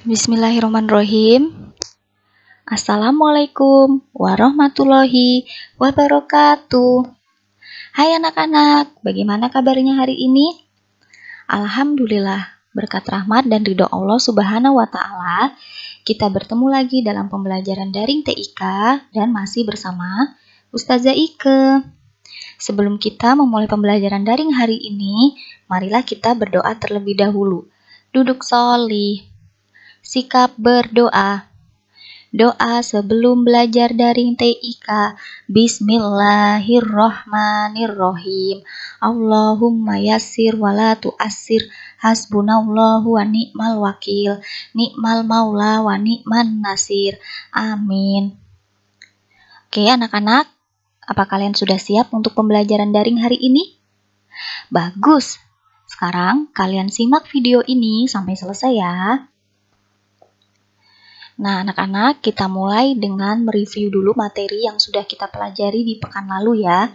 Bismillahirrahmanirrahim. Assalamualaikum warahmatullahi wabarakatuh. Hai anak-anak, bagaimana kabarnya hari ini? Alhamdulillah, berkat rahmat dan ridho Allah Subhanahu wa Ta'ala, kita bertemu lagi dalam pembelajaran daring TIK dan masih bersama Ustazah Ike. Sebelum kita memulai pembelajaran daring hari ini, marilah kita berdoa terlebih dahulu. Duduk sholih. Sikap berdoa. Doa sebelum belajar daring TIK. Bismillahirrohmanirrohim. Allahumma yassir wala tu'assir. Hasbunallahu wa ni'mal wakil. Ni'mal maula wa ni'man nasir. Amin. Oke anak-anak, apa kalian sudah siap untuk pembelajaran daring hari ini? Bagus. Sekarang kalian simak video ini sampai selesai ya. Nah, anak-anak, kita mulai dengan mereview dulu materi yang sudah kita pelajari di pekan lalu ya.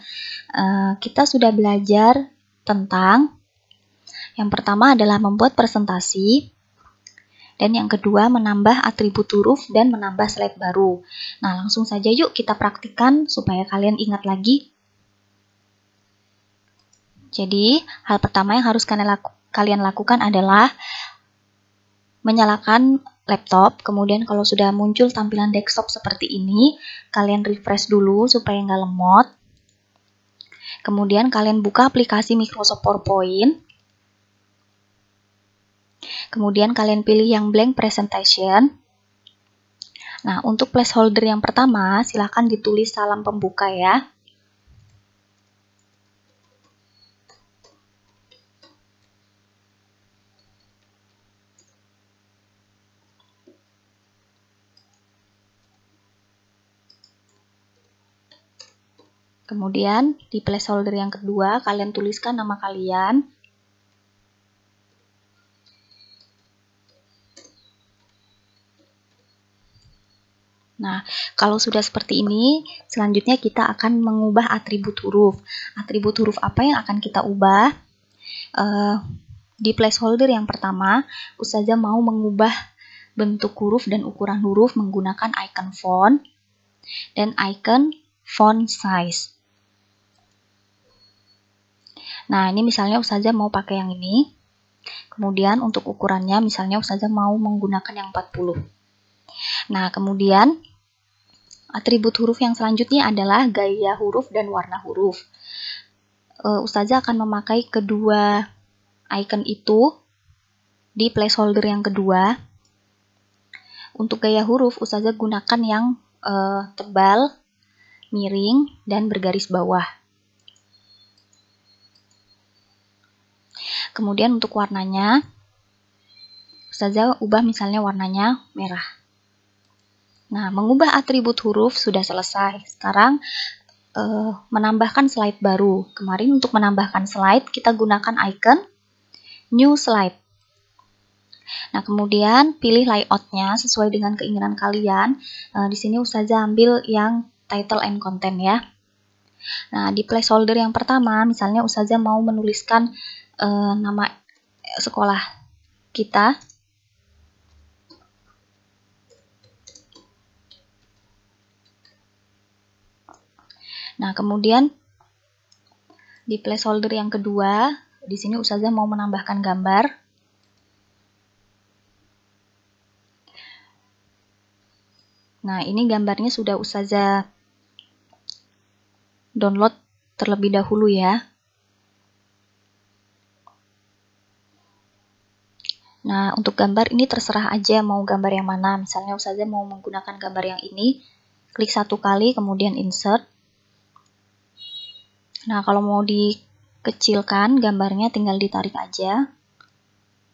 Kita sudah belajar tentang yang pertama adalah membuat presentasi, dan yang kedua menambah atribut huruf dan menambah slide baru. Nah, langsung saja yuk kita praktikkan supaya kalian ingat lagi. Jadi, hal pertama yang harus kalian lakukan adalah menyalakan laptop, kemudian kalau sudah muncul tampilan desktop seperti ini, kalian refresh dulu supaya nggak lemot. Kemudian kalian buka aplikasi Microsoft PowerPoint. Kemudian kalian pilih yang blank presentation. Nah, untuk placeholder yang pertama, silakan ditulis salam pembuka ya. Kemudian di placeholder yang kedua, kalian tuliskan nama kalian. Nah, kalau sudah seperti ini, selanjutnya kita akan mengubah atribut huruf. Atribut huruf apa yang akan kita ubah? Di placeholder yang pertama, Ustazah mau mengubah bentuk huruf dan ukuran huruf menggunakan icon font dan icon font size. Nah, ini misalnya Ustazah mau pakai yang ini. Kemudian untuk ukurannya misalnya Ustazah mau menggunakan yang 40. Nah, kemudian atribut huruf yang selanjutnya adalah gaya huruf dan warna huruf. Ustazah akan memakai kedua icon itu di placeholder yang kedua. Untuk gaya huruf Ustazah gunakan yang tebal, miring, dan bergaris bawah. Kemudian untuk warnanya, Ustazah ubah misalnya warnanya merah. Nah, mengubah atribut huruf sudah selesai. Sekarang menambahkan slide baru. Kemarin untuk menambahkan slide, kita gunakan icon New Slide. Nah, kemudian pilih layoutnya sesuai dengan keinginan kalian. Di sini Ustazah ambil yang title and content ya. Nah, di placeholder yang pertama, misalnya Ustazah mau menuliskan nama sekolah kita. Nah, kemudian di placeholder yang kedua, di sini Ustazah mau menambahkan gambar. Nah, ini gambarnya sudah Ustazah download terlebih dahulu ya. Nah, untuk gambar ini terserah aja mau gambar yang mana. Misalnya Ustazah mau menggunakan gambar yang ini, klik satu kali, kemudian insert. Nah, kalau mau dikecilkan gambarnya tinggal ditarik aja.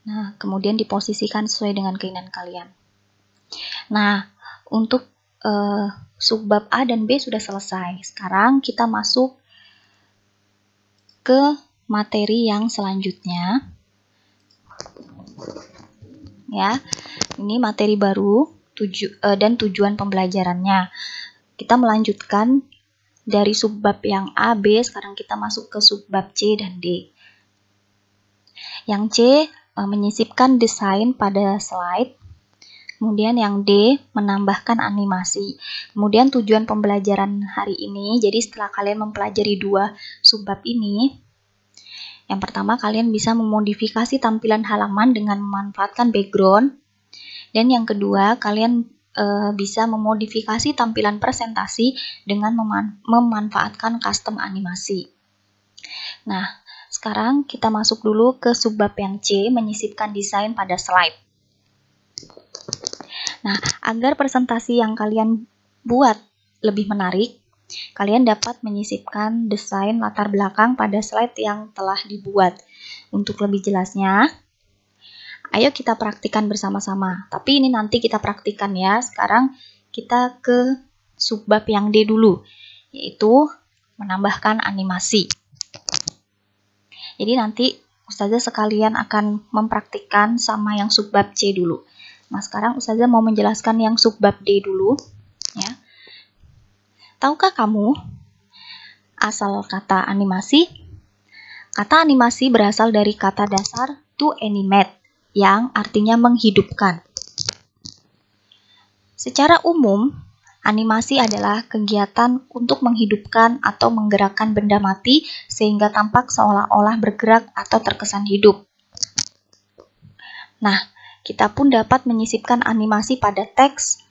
Nah, kemudian diposisikan sesuai dengan keinginan kalian. Nah, untuk subbab A dan B sudah selesai. Sekarang kita masuk ke materi yang selanjutnya. Ya, ini materi baru dan tujuan pembelajarannya. Kita melanjutkan dari subbab yang A, B, sekarang kita masuk ke subbab C dan D. Yang C, menyisipkan desain pada slide. Kemudian yang D, menambahkan animasi. Kemudian tujuan pembelajaran hari ini, jadi setelah kalian mempelajari dua subbab ini, yang pertama kalian bisa memodifikasi tampilan halaman dengan memanfaatkan background. Dan yang kedua, kalian bisa memodifikasi tampilan presentasi dengan memanfaatkan custom animasi. Nah, sekarang kita masuk dulu ke subbab yang C, menyisipkan desain pada slide. Nah, agar presentasi yang kalian buat lebih menarik, kalian dapat menyisipkan desain latar belakang pada slide yang telah dibuat. Untuk lebih jelasnya, ayo kita praktikkan bersama-sama. Tapi ini nanti kita praktikkan ya. Sekarang kita ke subbab yang D dulu, yaitu menambahkan animasi. Jadi nanti Ustazah sekalian akan mempraktikkan sama yang subbab C dulu. Nah, sekarang Ustazah mau menjelaskan yang subbab D dulu, ya. Tahukah kamu asal kata animasi? Kata animasi berasal dari kata dasar to animate, yang artinya menghidupkan. Secara umum, animasi adalah kegiatan untuk menghidupkan atau menggerakkan benda mati sehingga tampak seolah-olah bergerak atau terkesan hidup. Nah, kita pun dapat menyisipkan animasi pada teks,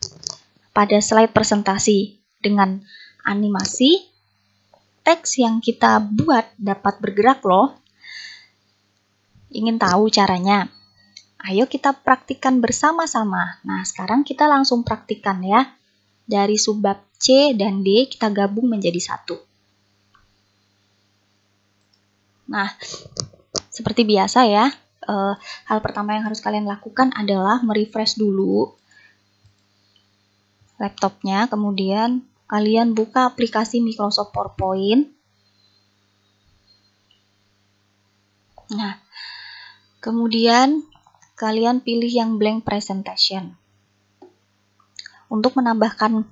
pada slide presentasi. Dengan animasi, teks yang kita buat dapat bergerak loh. Ingin tahu caranya? Ayo kita praktikkan bersama-sama. Nah, sekarang kita langsung praktikkan ya. Dari subbab C dan D kita gabung menjadi satu. Nah, seperti biasa ya. Hal pertama yang harus kalian lakukan adalah merefresh dulu laptopnya, kemudian kalian buka aplikasi Microsoft PowerPoint. Nah, kemudian kalian pilih yang blank presentation. Untuk menambahkan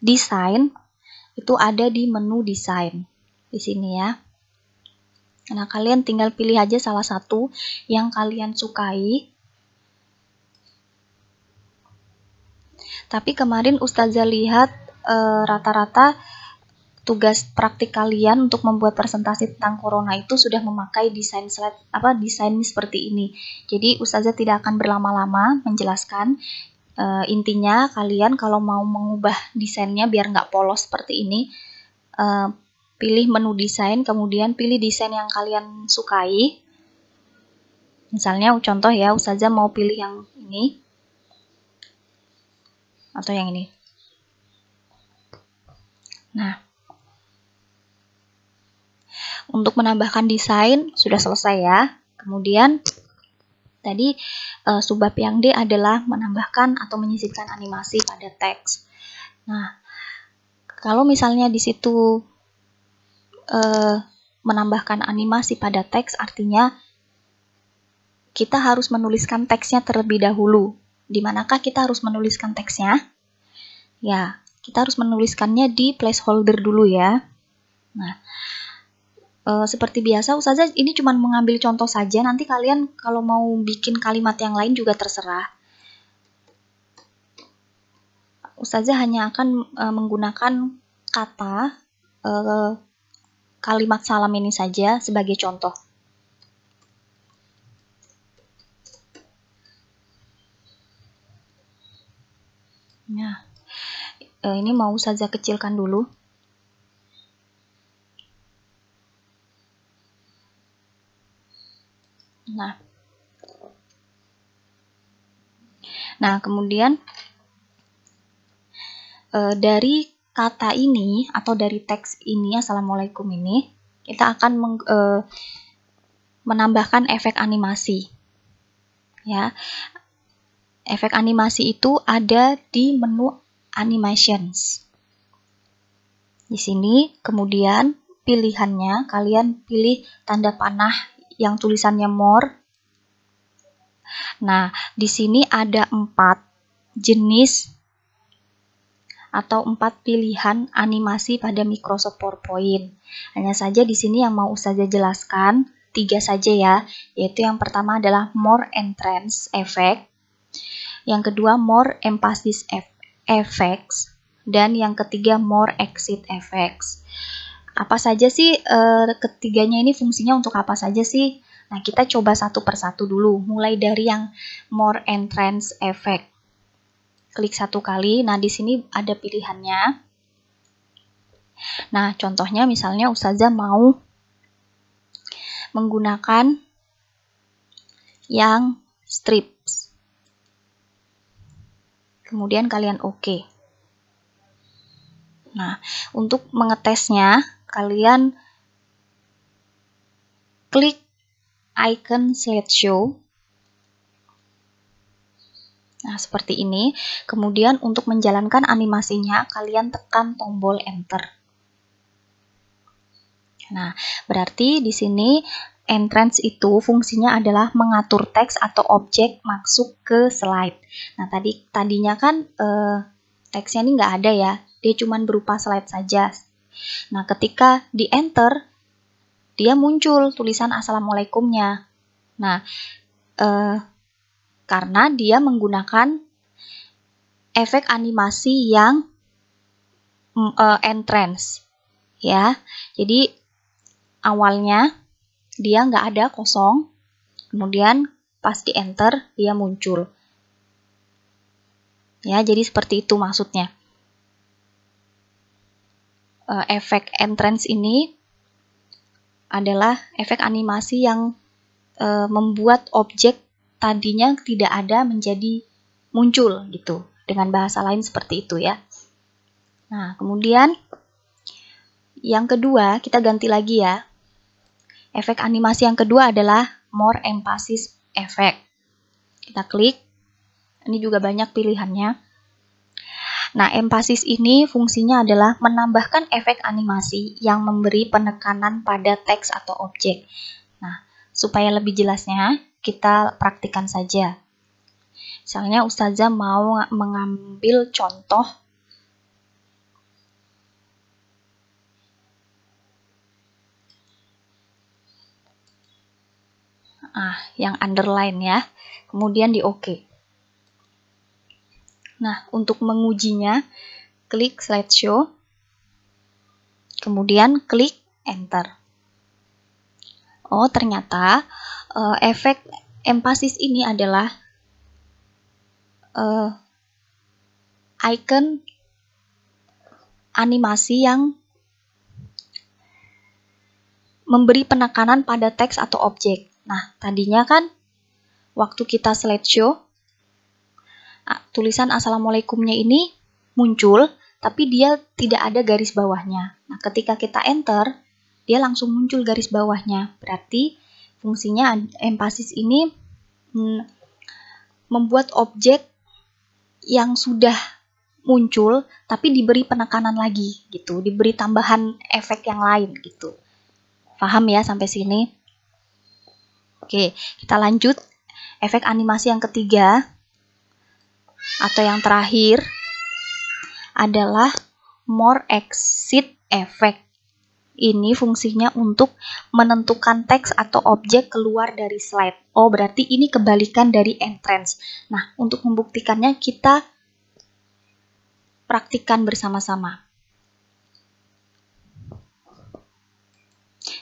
desain, itu ada di menu desain di sini ya. Nah, kalian tinggal pilih aja salah satu yang kalian sukai. Tapi kemarin Ustazah lihat rata-rata tugas praktik kalian untuk membuat presentasi tentang corona itu sudah memakai desain slide, desain seperti ini. Jadi Ustazah tidak akan berlama-lama menjelaskan. Intinya kalian kalau mau mengubah desainnya biar nggak polos seperti ini, pilih menu desain, kemudian pilih desain yang kalian sukai. Misalnya contoh ya, Ustazah mau pilih yang ini atau yang ini. Nah, untuk menambahkan desain sudah selesai ya. Kemudian tadi subbab yang D adalah menambahkan atau menyisipkan animasi pada teks. Nah, kalau misalnya di situ menambahkan animasi pada teks, artinya kita harus menuliskan teksnya terlebih dahulu. Di manakah kita harus menuliskan teksnya? Ya, kita harus menuliskannya di placeholder dulu ya. Nah, seperti biasa, Ustazah ini cuma mengambil contoh saja. Nanti kalian kalau mau bikin kalimat yang lain juga terserah. Ustazah hanya akan menggunakan kata kalimat salam ini saja sebagai contoh. Nah, ini mau Ustazah kecilkan dulu. Nah, kemudian dari kata ini atau dari teks ini, Assalamualaikum ini, kita akan menambahkan efek animasi. Ya, efek animasi itu ada di menu animations. Di sini, kemudian pilihannya, kalian pilih tanda panah yang tulisannya more. Nah, di sini ada 4 jenis atau 4 pilihan animasi pada Microsoft PowerPoint. Hanya saja di sini yang mau Ustazah jelaskan 3 saja ya, yaitu yang pertama adalah more entrance effect, Yang kedua more emphasis effects, dan yang ketiga more exit effects. Apa saja sih ketiganya ini fungsinya untuk apa saja sih? Nah, kita coba satu persatu dulu, mulai dari yang more entrance effect. Klik satu kali, nah di sini ada pilihannya. Nah, contohnya misalnya Ustazah mau menggunakan yang strips. Kemudian kalian oke. Nah, untuk mengetesnya, kalian klik icon slideshow. Nah, seperti ini. Kemudian untuk menjalankan animasinya, kalian tekan tombol enter. Nah, berarti di sini entrance itu fungsinya adalah mengatur teks atau objek masuk ke slide. Nah, tadinya kan teksnya ini nggak ada ya, dia cuma berupa slide saja. Nah, ketika di enter, dia muncul tulisan Assalamualaikumnya. Nah, karena dia menggunakan efek animasi yang entrance, ya. Jadi awalnya dia nggak ada, kosong, kemudian pas di enter dia muncul. Ya, jadi seperti itu maksudnya. Efek entrance ini adalah efek animasi yang membuat objek tadinya tidak ada menjadi muncul gitu. Dengan bahasa lain seperti itu ya. Nah, kemudian yang kedua kita ganti lagi ya. Efek animasi yang kedua adalah more emphasis effect. Kita klik. Ini juga banyak pilihannya. Nah, emphasis ini fungsinya adalah menambahkan efek animasi yang memberi penekanan pada teks atau objek. Nah, supaya lebih jelasnya, kita praktikkan saja. Misalnya Ustazah mau mengambil contoh yang underline ya, kemudian di OK. Nah, untuk mengujinya, klik slideshow, kemudian klik enter. Oh, ternyata efek emphasis ini adalah icon animasi yang memberi penekanan pada teks atau objek. Nah, tadinya kan waktu kita slideshow, tulisan Assalamualaikumnya ini muncul, tapi dia tidak ada garis bawahnya. Nah, ketika kita enter, dia langsung muncul garis bawahnya. Berarti fungsinya emphasis ini membuat objek yang sudah muncul, tapi diberi penekanan lagi, gitu. Diberi tambahan efek yang lain, gitu. Paham ya sampai sini? Oke, kita lanjut. Efek animasi yang ketiga atau yang terakhir adalah more exit effect. Ini fungsinya untuk menentukan teks atau objek keluar dari slide. Oh, berarti ini kebalikan dari entrance. Nah, untuk membuktikannya kita praktikkan bersama-sama.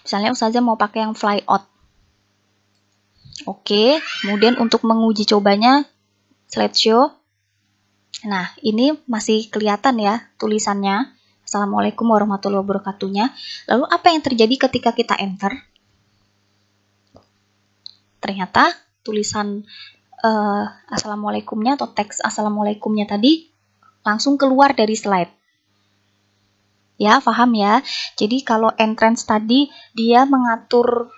Misalnya Ustazah mau pakai yang fly out. Oke, kemudian untuk menguji cobanya slideshow. Nah, ini masih kelihatan ya tulisannya. Assalamualaikum warahmatullahi wabarakatuhnya. Lalu apa yang terjadi ketika kita enter? Ternyata tulisan Assalamualaikumnya atau teks Assalamualaikumnya tadi langsung keluar dari slide. Ya, paham ya? Jadi kalau entrance tadi dia mengatur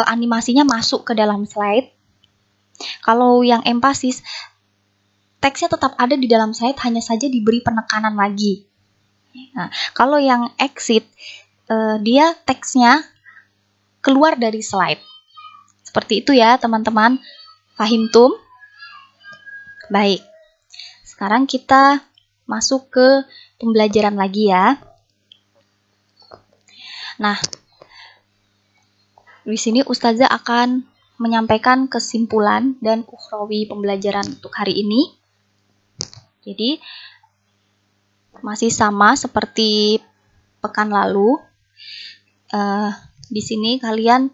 animasinya masuk ke dalam slide. Kalau yang emphasis, teksnya tetap ada di dalam slide, hanya saja diberi penekanan lagi. Nah, kalau yang exit, dia teksnya keluar dari slide. Seperti itu ya, teman-teman. Fahimtum? Baik. Sekarang kita masuk ke pembelajaran lagi ya. Nah, di sini Ustazah akan menyampaikan kesimpulan dan ukhrawi pembelajaran untuk hari ini. Jadi, masih sama seperti pekan lalu. Di sini kalian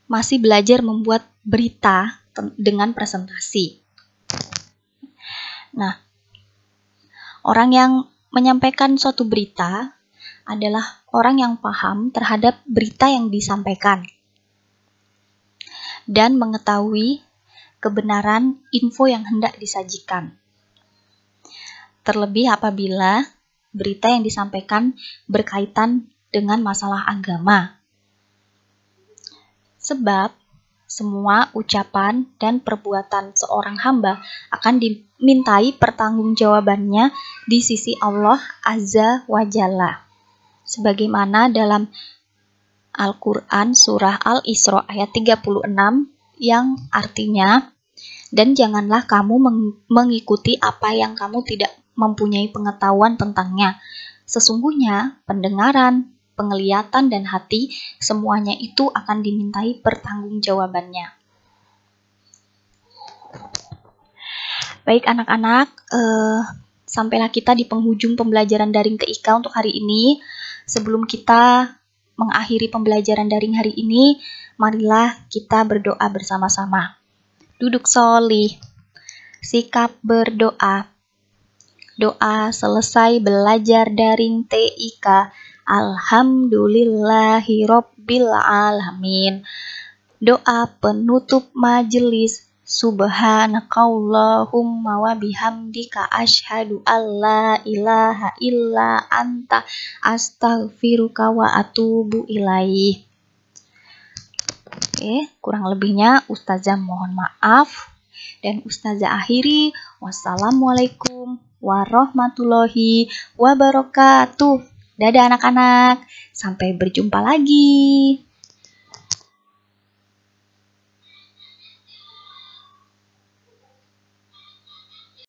masih belajar membuat berita dengan presentasi. Nah, orang yang menyampaikan suatu berita adalah orang yang paham terhadap berita yang disampaikan dan mengetahui kebenaran info yang hendak disajikan. Terlebih apabila berita yang disampaikan berkaitan dengan masalah agama. Sebab semua ucapan dan perbuatan seorang hamba akan dimintai pertanggungjawabannya di sisi Allah Azza wa Jalla. Sebagaimana dalam Al-Quran surah Al-Isra ayat 36 yang artinya, dan janganlah kamu mengikuti apa yang kamu tidak mempunyai pengetahuan tentangnya. Sesungguhnya pendengaran, penglihatan, dan hati semuanya itu akan dimintai pertanggungjawabannya. Baik anak-anak, sampailah kita di penghujung pembelajaran daring TIK untuk hari ini. Sebelum kita mengakhiri pembelajaran daring hari ini, marilah kita berdoa bersama-sama. Duduk sholih, sikap berdoa. Doa selesai belajar daring TIK. Alhamdulillahirabbil alamin. Doa penutup majelis. Subhanakallahumma wa bihamdika asyhadu alla ilaha illa anta astaghfiruka wa atubu ilaih. Oke, kurang lebihnya Ustazah mohon maaf dan Ustazah akhiri. Wassalamualaikum warahmatullahi wabarakatuh. Dadah anak-anak, sampai berjumpa lagi.